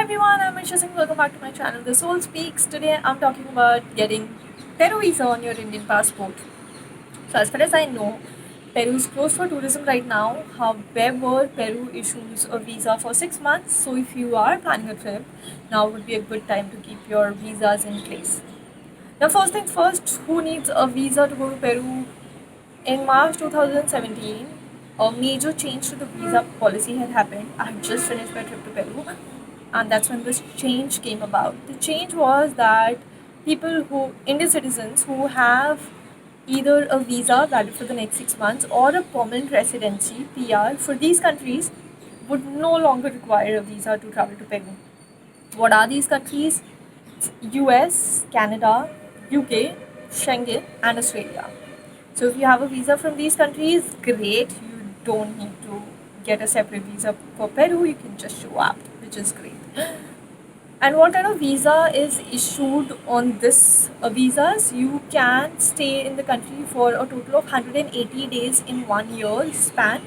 everyone, I'm Risha Singh. Welcome back to my channel, The Soul Speaks. Today I'm talking about getting Peru visa on your Indian passport. So as far as I know, Peru is closed for tourism right now. However, Peru issues a visa for 6 months. So if you are planning a trip, now would be a good time to keep your visas in place. Now first things first, who needs a visa to go to Peru? In March 2017, a major change to the visa policy had happened. I had just finished my trip to Peru, and that's when this change came about. The change was that Indian citizens who have either a visa valid for the next 6 months or a permanent residency (PR) for these countries would no longer require a visa to travel to Peru. What are these countries? It's US, Canada, UK, Schengen, and Australia. So if you have a visa from these countries, great. You don't need to get a separate visa for Peru. You can just show up, which is great. And what kind of visa is issued on this visas? You can stay in the country for a total of 180 days in 1 year span,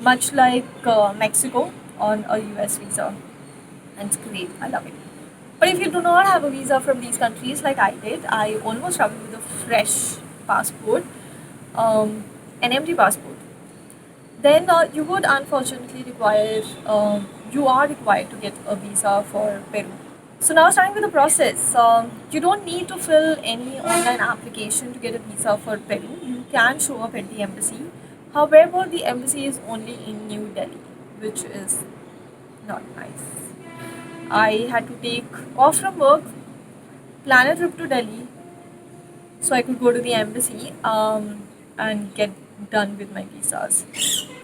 much like Mexico on a US visa. And it's great. I love it. But if you do not have a visa from these countries like I did, I almost traveled with a fresh passport, an empty passport. Then you would unfortunately you are required to get a visa for Peru. So now starting with the process, you don't need to fill any online application to get a visa for Peru. You can show up at the embassy. However, the embassy is only in New Delhi, which is not nice. I had to take off from work, plan a trip to Delhi, so I could go to the embassy and get done with my visas.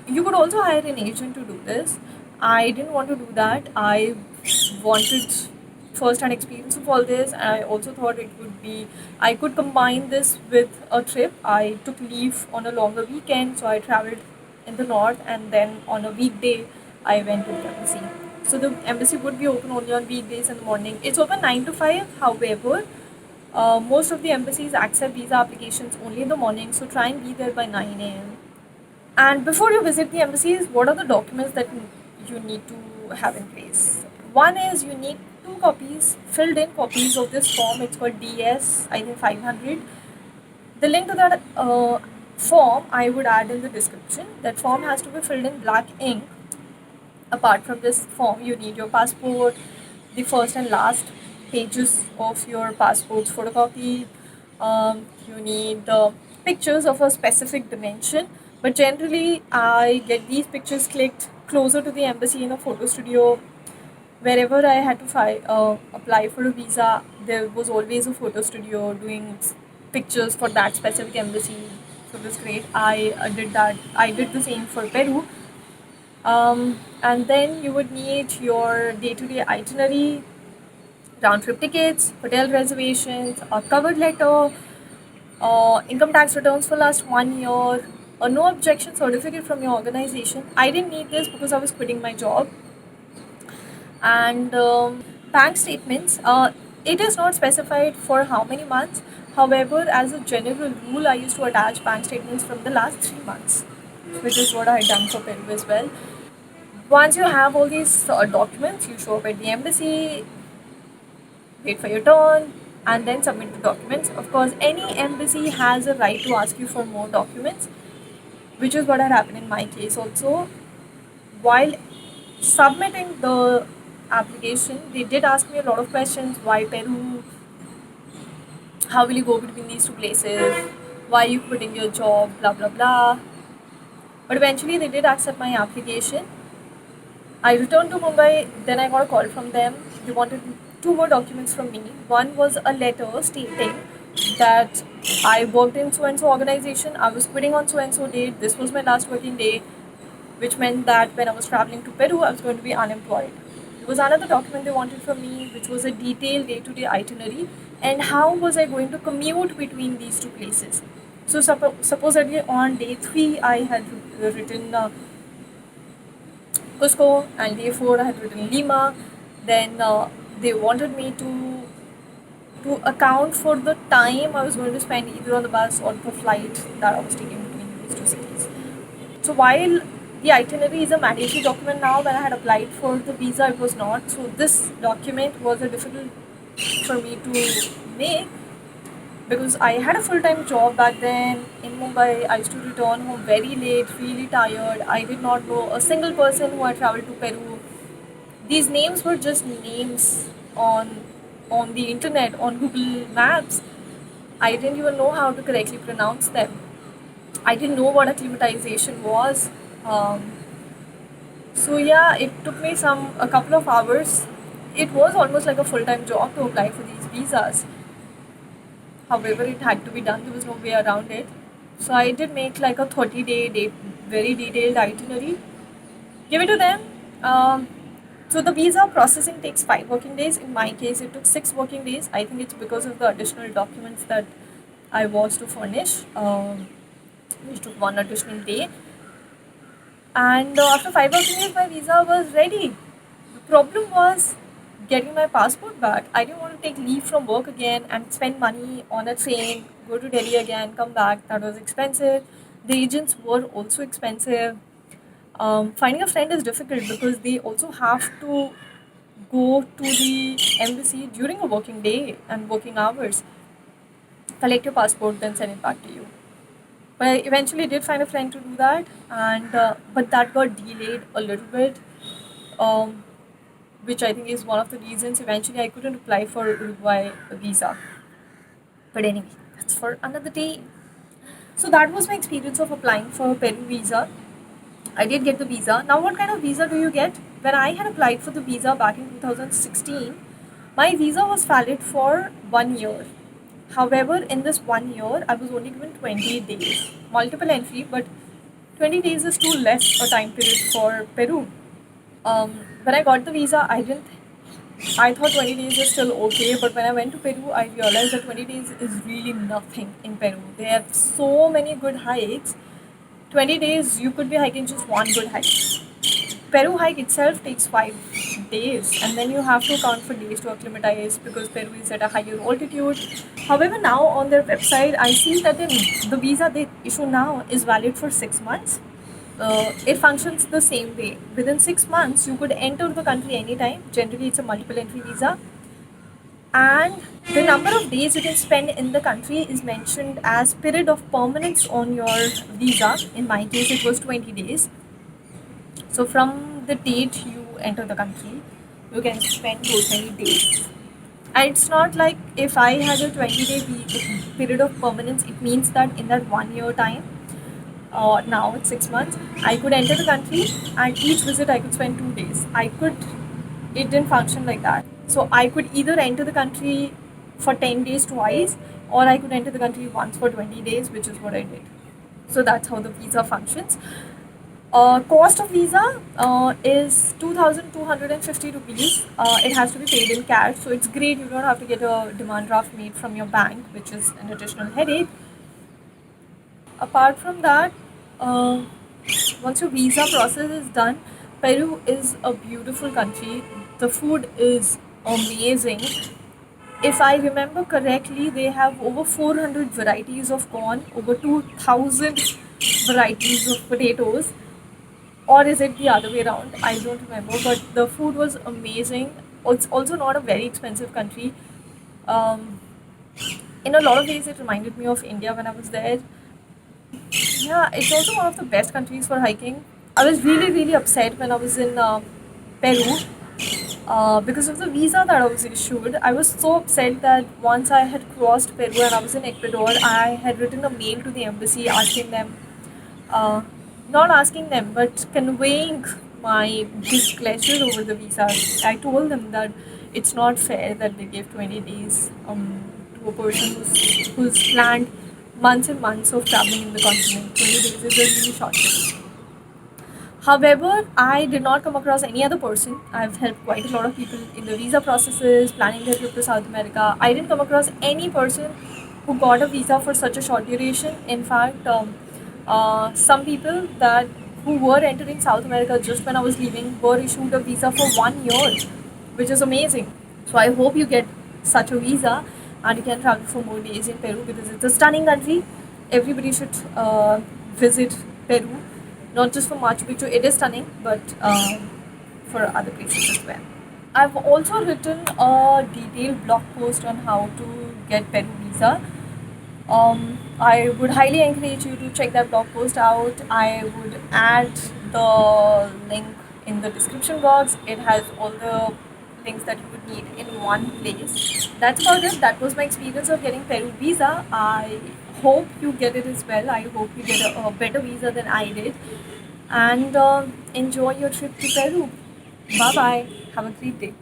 You could also hire an agent to do this. I didn't want to do that. I wanted first-hand experience of all this, and I also thought I could combine this with a trip. I took leave on a longer weekend, so I traveled in the north, and then on a weekday, I went to the embassy. So the embassy would be open only on weekdays in the morning. It's open 9 to 5. However, most of the embassies accept visa applications only in the morning, so try and be there by 9 a.m. And before you visit the embassies, what are the documents that you need to have in place? One is you need filled in copies of this form. It's called DS, I think 500. The link to that form I would add in the description. That form has to be filled in black ink. Apart from this form, you need your passport, the first and last pages of your passport's photocopy. You need pictures of a specific dimension, but generally I get these pictures clicked closer to the embassy in a photo studio. Wherever I had to apply for a visa, there was always a photo studio doing pictures for that specific embassy. So it was great. I did that. I did the same for Peru. And then you would need your day-to-day itinerary, round trip tickets, hotel reservations, a cover letter, income tax returns for last 1 year, a no objection certificate from your organization. I didn't need this because I was quitting my job. And bank statements. It is not specified for how many months. However, as a general rule, I used to attach bank statements from the last 3 months, which is what I had done for Peru as well. Once you have all these documents, you show up at the embassy, wait for your turn, and then submit the documents. Of course, any embassy has a right to ask you for more documents, which is what had happened in my case also. While submitting the application, they did ask me a lot of questions. Why Peru? How will you go between these two places? Why are you quitting your job? Blah blah blah. But eventually they did accept my application. I returned to Mumbai, then I got a call from them. They wanted two more documents from me. One was a letter stating that I worked in so and so organization, I was quitting on so and so date, this was my last working day, which meant that when I was traveling to Peru, I was going to be unemployed. There was another document they wanted from me, which was a detailed day-to-day itinerary, and how was I going to commute between these two places. So supposedly on day 3, I had written Cusco, and day 4 I had written Lima. Then they wanted me to account for the time I was going to spend either on the bus or the flight that I was taking between these two cities. So while the itinerary is a mandatory document now. When I had applied for the visa, it was not. So this document was a difficult for me to make because I had a full-time job back then in Mumbai. I used to return home very late, really tired. I did not know a single person who had traveled to Peru. These names were just names on the internet, on Google Maps. I didn't even know how to correctly pronounce them. I didn't know what acclimatization was. Um, so yeah, it took me a couple of hours. It was almost like a full-time job to apply for these visas. However, it had to be done. There was no way around it. So I did make like a 30-day, very detailed itinerary. Give it to them. So the visa processing takes 5 working days. In my case, it took 6 working days. I think it's because of the additional documents that I was to furnish, which took one additional day. And after 5 working days, my visa was ready. The problem was getting my passport back. I didn't want to take leave from work again and spend money on a train, go to Delhi again, come back. That was expensive. The agents were also expensive. Finding a friend is difficult because they also have to go to the embassy during a working day and working hours, collect your passport, then send it back to you. But I eventually did find a friend to do that, and but that got delayed a little bit, um, which I think is one of the reasons eventually I couldn't apply for Uruguay visa. But anyway, that's for another day. So that was my experience of applying for Peru visa. I did get the visa. Now, what kind of visa do you get? When I had applied for the visa back in 2016, my visa was valid for 1 year. However, in this 1 year, I was only given 20 days. Multiple entry, but 20 days is too less a time period for Peru. When I got the visa, I thought 20 days is still okay, but when I went to Peru, I realized that 20 days is really nothing in Peru. They have so many good hikes. 20 days, you could be hiking just one good hike. Peru hike itself takes 5 days, and then you have to account for days to acclimatize because Peru is at a higher altitude. However, now on their website, I see that the visa they issue now is valid for 6 months. It functions the same way. Within 6 months, you could enter the country anytime. Generally, it's a multiple entry visa, and the number of days you can spend in the country is mentioned as period of permanence on your visa. In my case, it was 20 days. So from the date you enter the country, you can spend those many days. And it's not like if I had a 20-day period of permanence, it means that in that 1 year time, now it's 6 months, I could enter the country and each visit I could spend 2 days. It didn't function like that. So I could either enter the country for 10 days twice, or I could enter the country once for 20 days, which is what I did. So that's how the visa functions. Cost of visa is 2,250 rupees. It has to be paid in cash, so it's great. You don't have to get a demand draft made from your bank, which is an additional headache. Apart from that, once your visa process is done, Peru is a beautiful country. The food is amazing. If I remember correctly, they have over 400 varieties of corn, over 2,000 varieties of potatoes, or is it the other way around? I don't remember, but the food was amazing. It's also not a very expensive country. Um, in a lot of ways, it reminded me of India when I was there. Yeah, it's also one of the best countries for hiking. I was really, really upset when I was in Peru because of the visa that I was issued. I was so upset that once I had crossed Peru and I was in Ecuador, I had written a mail to the embassy asking them, uh, not asking them, but conveying my displeasure over the visa. I told them that it's not fair that they give 20 days to a person who's planned months and months of traveling in the continent. 20 days is a really short time. However, I did not come across any other person. I've helped quite a lot of people in the visa processes, planning their trip to South America. I didn't come across any person who got a visa for such a short duration. In fact, some people that who were entering South America just when I was leaving were issued a visa for 1 year, which is amazing. So I hope you get such a visa and you can travel for more days in Peru because it's a stunning country. Everybody should visit Peru. not just for Machu Picchu. It is stunning, but for other places as well. I've also written a detailed blog post on how to get Peru visa. I would highly encourage you to check that blog post out. I would add the link in the description box. It has all the links that you would need in one place. That's about it. That was my experience of getting Peru visa. I hope you get it as well. I hope you get a better visa than I did. And enjoy your trip to Peru. Bye bye. Have a great day.